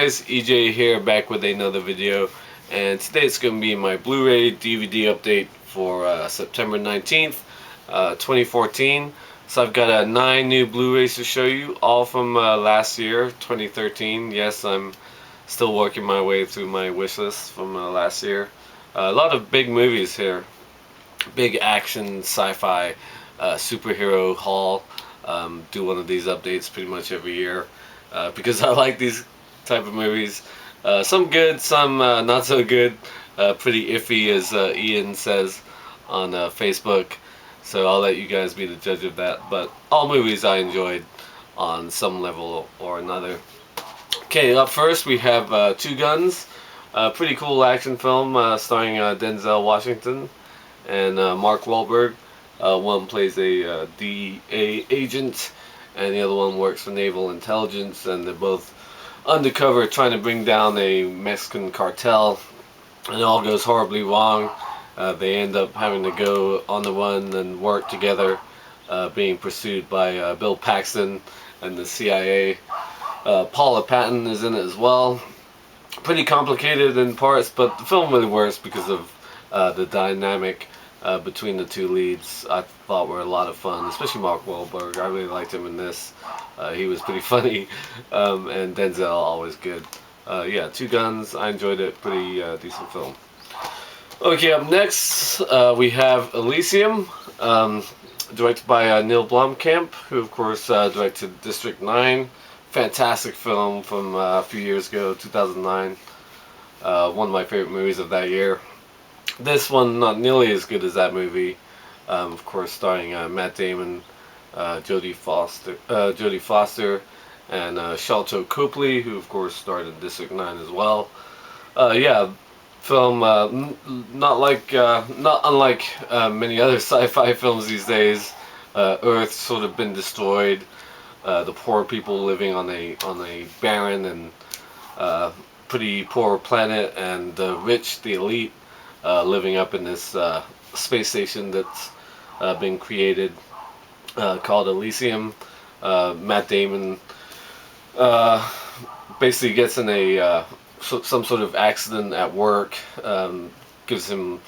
guys, EJ here, back with another video, and today it's going to be my Blu-ray DVD update for September 19th, 2014. So I've got 9 new Blu-rays to show you, all from last year, 2013. Yes, I'm still working my way through my wish list from last year. A lot of big movies here, big action, sci-fi, superhero haul. Do one of these updates pretty much every year. Because I like these type of movies. Some good, some not so good. Pretty iffy, as Ian says on Facebook. So I'll let you guys be the judge of that. But all movies I enjoyed on some level or another. Okay, up first we have Two Guns. Pretty cool action film starring Denzel Washington and Mark Wahlberg. One plays a DEA agent, and the other one works for naval intelligence, and they're both undercover trying to bring down a Mexican cartel, and it all goes horribly wrong. They end up having to go on the run and work together, being pursued by Bill Paxton and the CIA. Paula Patton is in it as well. Pretty complicated in parts, but the film really works because of the dynamic between the two leads. I thought were a lot of fun, especially Mark Wahlberg. I really liked him in this. He was pretty funny, and Denzel always good. Yeah, Two Guns. I enjoyed it. Pretty decent film. Okay, up next we have Elysium, directed by Neil Blomkamp, who of course directed District 9. Fantastic film from a few years ago, 2009. One of my favorite movies of that year. This one not nearly as good as that movie. Of course, starring Matt Damon, Jodie Foster, and Sharlto Copley, who of course starred in District 9 as well. Yeah, film not unlike many other sci-fi films these days. Earth's sort of been destroyed. The poor people living on a barren and pretty poor planet, and the rich, the elite, living up in this space station that's been created called Elysium. Matt Damon basically gets in a some sort of accident at work, gives him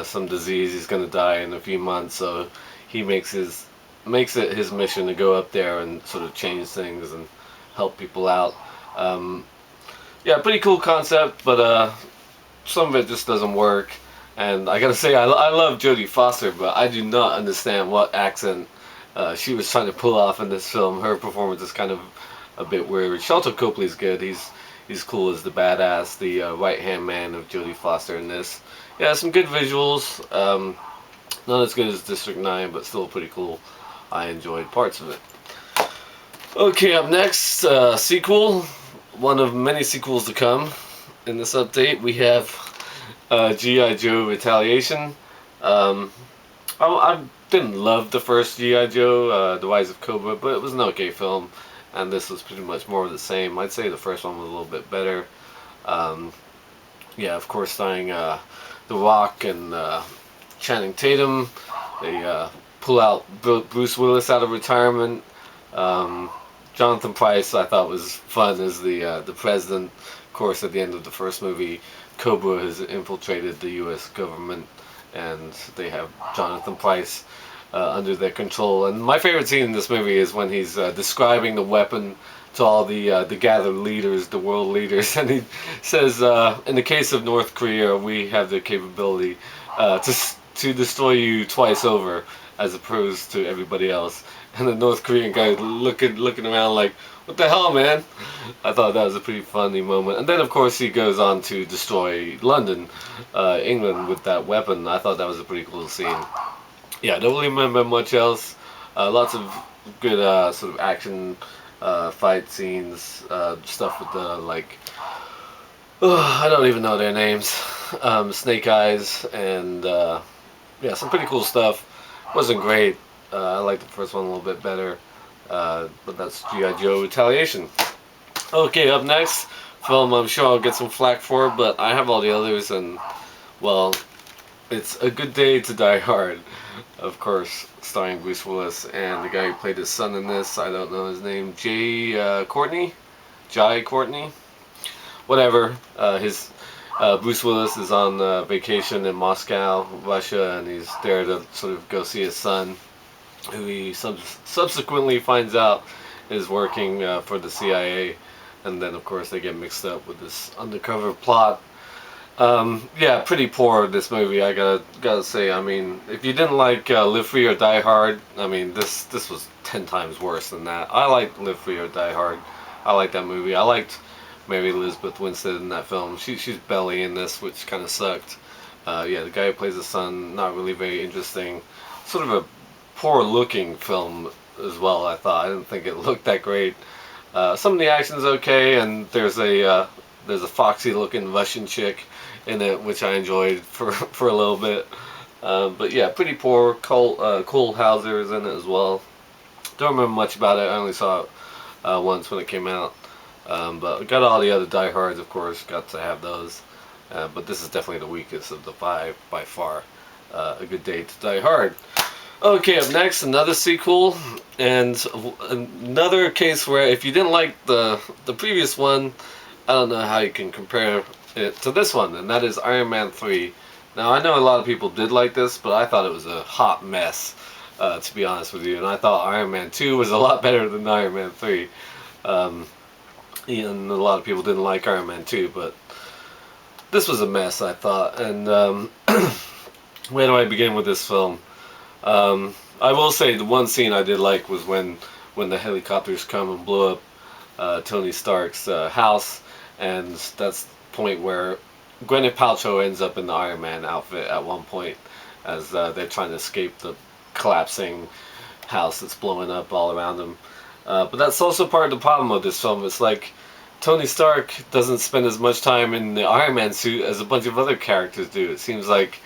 some disease. He's going to die in a few months, so he makes it his mission to go up there and sort of change things and help people out. Yeah, pretty cool concept, but some of it just doesn't work. And I gotta say, I love Jodie Foster, but I do not understand what accent she was trying to pull off in this film. Her performance is kind of a bit weird. Sharlto Copley's good. He's cool as the badass, the right-hand man of Jodie Foster in this. Yeah, some good visuals. Not as good as District 9, but still pretty cool. I enjoyed parts of it. Okay, up next, sequel. One of many sequels to come. In this update, we have G.I. Joe Retaliation. I didn't love the first G.I. Joe, The Rise of Cobra, but it was an okay film, and this was pretty much more of the same. I'd say the first one was a little bit better. Yeah, of course, starring The Rock and Channing Tatum. They pull out Bruce Willis out of retirement. Jonathan Pryce I thought was fun as the president. Of course, at the end of the first movie, Cobra has infiltrated the U.S. government, and they have Jonathan Pryce under their control. And my favorite scene in this movie is when he's describing the weapon to all the gathered leaders, the world leaders, and he says, in the case of North Korea, we have the capability to destroy you twice over, as opposed to everybody else. And the North Korean guy looking around like, what the hell, man? I thought that was a pretty funny moment. And then, of course, he goes on to destroy London, England, with that weapon. I thought that was a pretty cool scene. Yeah, I don't really remember much else. Lots of good sort of action fight scenes, stuff with the, like, I don't even know their names. Snake Eyes, and yeah, some pretty cool stuff. Wasn't great. I liked the first one a little bit better. But that's G.I. Joe Retaliation. Okay, up next, film I'm sure I'll get some flack for, but I have all the others, and, well, it's A Good Day to Die Hard. Of course, starring Bruce Willis, and the guy who played his son in this, I don't know his name, Jai Courtney? whatever. His Bruce Willis is on vacation in Moscow, Russia, and he's there to sort of go see his son, who he subsequently finds out is working for the CIA, and then of course they get mixed up with this undercover plot. Yeah, pretty poor this movie. I gotta say. I mean, if you didn't like Live Free or Die Hard, I mean this was 10 times worse than that. I liked Live Free or Die Hard. I liked that movie. I liked Mary Elizabeth Winstead in that film. She's Belly in this, which kind of sucked. Yeah, the guy who plays the son, not really very interesting. Sort of a poor looking film as well. I thought. I didn't think it looked that great. Some of the action's okay, and there's a foxy looking Russian chick in it, which I enjoyed for a little bit. But yeah, pretty poor. Cole Hauser is in it as well. Don't remember much about it. I only saw it once when it came out. But got all the other Die Hards, of course. Got to have those. But this is definitely the weakest of the 5 by far. A Good Day to Die Hard. Okay, up next, another sequel, and another case where if you didn't like the previous one, I don't know how you can compare it to this one, and that is Iron Man 3. Now, I know a lot of people did like this, but I thought it was a hot mess, to be honest with you, and I thought Iron Man 2 was a lot better than Iron Man 3. And a lot of people didn't like Iron Man 2, but this was a mess, I thought, and where do I begin with this film? I will say the one scene I did like was when the helicopters come and blow up Tony Stark's house, and that's the point where Gwyneth Paltrow ends up in the Iron Man outfit at one point as they're trying to escape the collapsing house that's blowing up all around them. But that's also part of the problem of this film. It's like Tony Stark doesn't spend as much time in the Iron Man suit as a bunch of other characters do. It seems like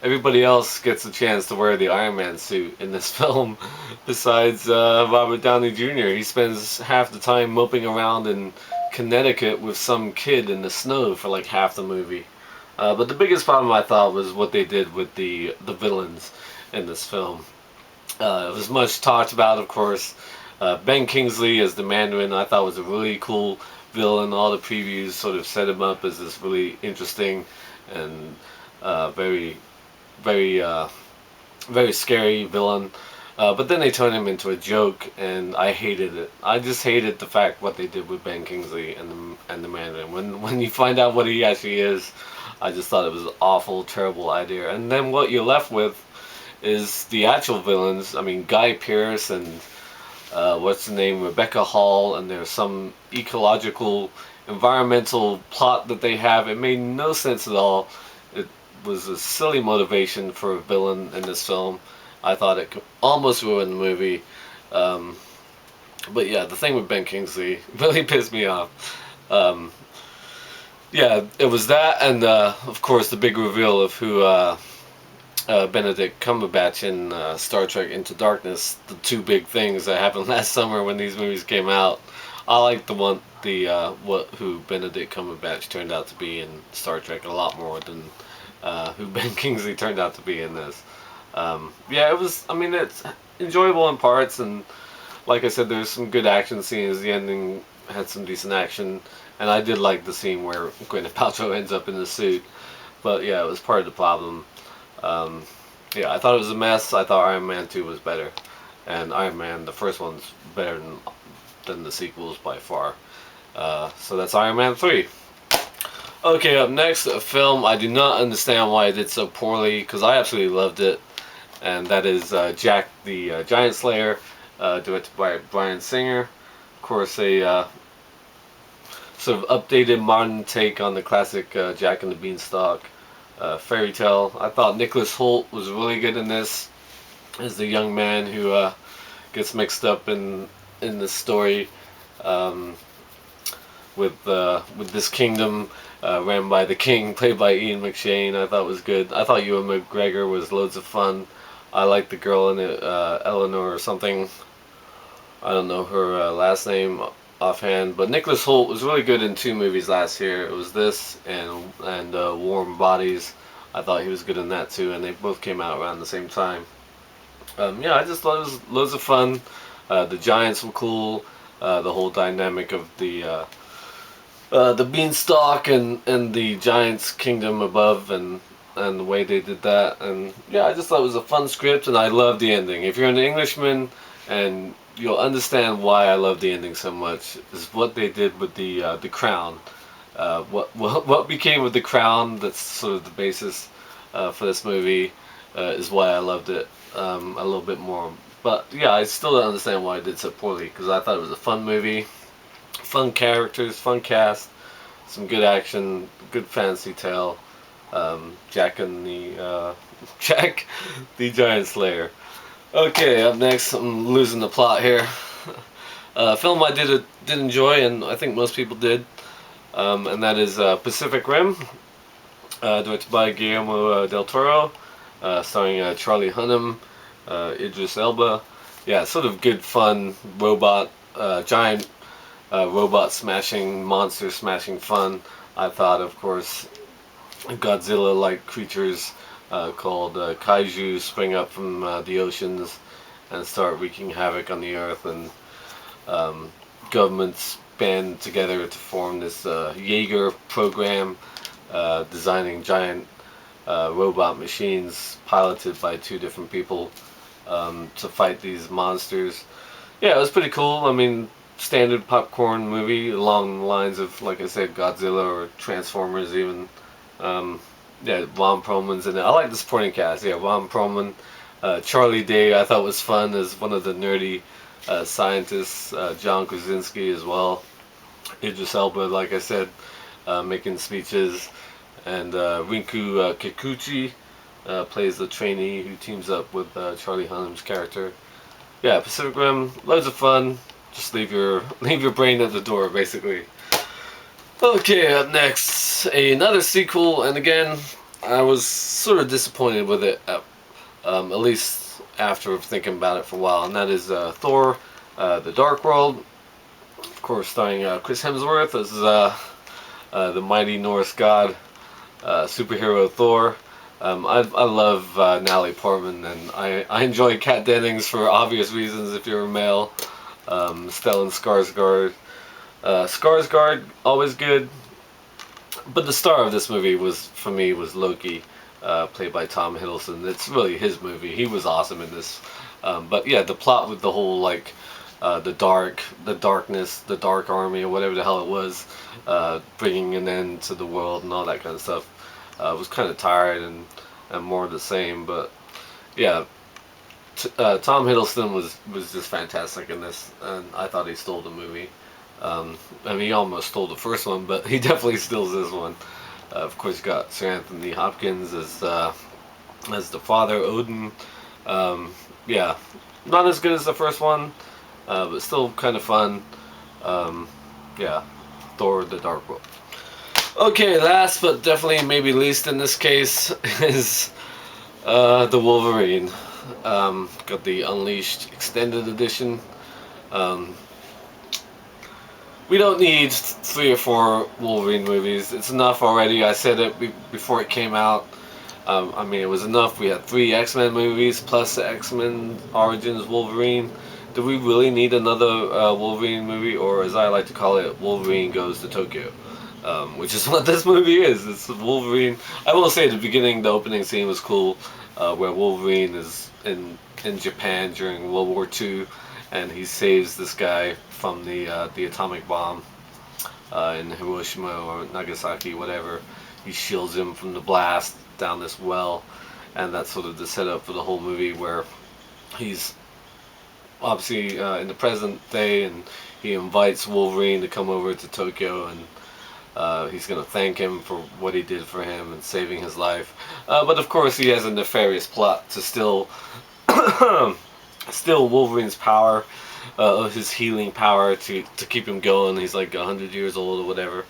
everybody else gets a chance to wear the Iron Man suit in this film besides Robert Downey Jr. He spends half the time moping around in Connecticut with some kid in the snow for like half the movie. But the biggest problem I thought was what they did with the villains in this film. It was much talked about, of course. Ben Kingsley as the Mandarin I thought was a really cool villain. All the previews sort of set him up as this really interesting and very scary villain. But then they turned him into a joke, and I hated it. I just hated the fact what they did with Ben Kingsley and the Mandarin. When you find out what he actually is, I just thought it was an awful, terrible idea. And then what you're left with is the actual villains. I mean, Guy Pearce and what's the name, Rebecca Hall, and there's some ecological, environmental plot that they have. It made no sense at all. It was a silly motivation for a villain in this film. I thought it could almost ruin the movie. But yeah, the thing with Ben Kingsley really pissed me off. Yeah, it was that, and of course the big reveal of who Benedict Cumberbatch in Star Trek Into Darkness. The two big things that happened last summer when these movies came out. I like who Benedict Cumberbatch turned out to be in Star Trek a lot more than who Ben Kingsley turned out to be in this. Yeah, it was. I mean, it's enjoyable in parts, and like I said, there's some good action scenes. The ending had some decent action, and I did like the scene where Gwyneth Paltrow ends up in the suit. But yeah, it was part of the problem. Yeah, I thought it was a mess. I thought Iron Man 2 was better, and Iron Man, the first one's better than the sequels by far. So that's Iron Man 3. Okay, up next, a film I do not understand why it did so poorly, because I absolutely loved it, and that is Jack the Giant Slayer, directed by Bryan Singer. Of course, a sort of updated modern take on the classic Jack and the Beanstalk fairy tale. I thought Nicholas Hoult was really good in this as the young man who gets mixed up in this story with this kingdom ran by the king, played by Ian McShane. I thought was good. I thought Ewan McGregor was loads of fun. I liked the girl in it, Eleanor or something. I don't know her last name offhand, but Nicholas Hoult was really good in two movies last year. It was this and Warm Bodies. I thought he was good in that too, and they both came out around the same time. Yeah, I just thought it was loads of fun. The giants were cool. The whole dynamic of the the beanstalk and the giant's kingdom above, and the way they did that. And yeah, I just thought it was a fun script, and I love the ending. If you're an Englishman, and you'll understand why I love the ending so much, is what they did with the crown. What became of the crown? That's sort of the basis for this movie. Is why I loved it a little bit more. But yeah, I still don't understand why I did so poorly, because I thought it was a fun movie, fun characters, fun cast, some good action, good fantasy tale. Jack and the Jack, the Giant Slayer. Okay, up next, I'm losing the plot here. Film I did enjoy, and I think most people did, and that is Pacific Rim, directed by Guillermo del Toro, starring Charlie Hunnam, Idris Elba. Yeah, sort of good, fun robot, giant robot smashing, monster smashing fun. I thought, of course, Godzilla-like creatures called kaiju spring up from the oceans and start wreaking havoc on the earth, and um, governments band together to form this Jaeger program, designing giant robot machines piloted by two different people to fight these monsters. Yeah, it was pretty cool. I mean, standard popcorn movie along the lines of, like I said, Godzilla or Transformers even. Um, yeah, Ron Perlman's in it. I like the supporting cast. Yeah, Ron Perlman, Charlie Day. I thought was fun as one of the nerdy scientists. John Krasinski as well. Idris Elba, like I said, making speeches, and Rinku Kikuchi plays the trainee who teams up with Charlie Hunnam's character. Yeah, Pacific Rim, loads of fun. Just leave your brain at the door, basically. Okay, up next, another sequel, and again, I was sort of disappointed with it, at least after thinking about it for a while, and that is Thor, The Dark World, of course, starring Chris Hemsworth as the mighty Norse god, superhero Thor. I love Natalie Portman, and I enjoy Kat Dennings for obvious reasons if you're a male. Stellan Skarsgård. Skarsgård, always good. But the star of this movie for me, was Loki, played by Tom Hiddleston. It's really his movie. He was awesome in this. But yeah, the plot with the whole, like, the darkness, the dark army, or whatever the hell it was, bringing an end to the world and all that kind of stuff, was kind of tired and more of the same. But yeah, Tom Hiddleston was just fantastic in this, and I thought he stole the movie. I mean, he almost stole the first one, but he definitely steals this one. Of course, you got Sir Anthony Hopkins as the father, Odin. Yeah, not as good as the first one, but still kind of fun. Yeah, Thor: The Dark World. Okay, last but definitely maybe least in this case is the Wolverine. Got the Unleashed Extended Edition. We don't need 3 or 4 Wolverine movies. It's enough already. I said it before it came out. I mean, it was enough. We had 3 X-Men movies plus the X-Men Origins Wolverine. Do we really need another Wolverine movie, or as I like to call it, Wolverine Goes to Tokyo? Which is what this movie is. It's Wolverine. I will say the beginning, the opening scene was cool, where Wolverine is in Japan during World War II, and he saves this guy from the atomic bomb in Hiroshima or Nagasaki, whatever. He shields him from the blast down this well, and that's sort of the setup for the whole movie, where he's obviously in the present day, and he invites Wolverine to come over to Tokyo, and he's going to thank him for what he did for him and saving his life. But of course, he has a nefarious plot to still Wolverine's power, his healing power to keep him going. He's like 100 years old or whatever.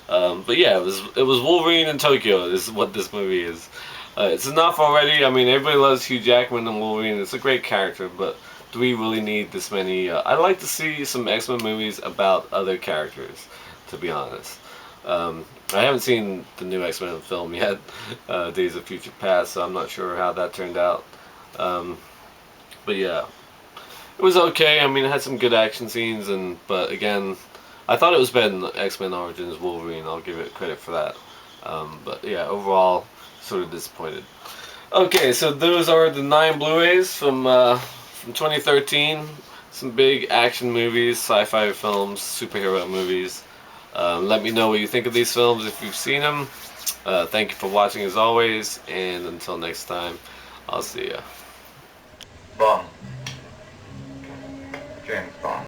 But yeah, it was Wolverine in Tokyo is what this movie is. It's enough already. I mean, everybody loves Hugh Jackman and Wolverine. It's a great character, but do we really need this many? I'd like to see some X-Men movies about other characters, to be honest. I haven't seen the new X-Men film yet, Days of Future Past, so I'm not sure how that turned out. But yeah, it was okay. I mean, it had some good action scenes, but again, I thought it was better than X-Men Origins Wolverine. I'll give it credit for that. But yeah, overall, sort of disappointed. Okay, so those are the 9 Blu-rays from 2013. Some big action movies, sci-fi films, superhero movies. Let me know what you think of these films if you've seen them. Thank you for watching as always, and until next time, I'll see ya. Bond. James Bond.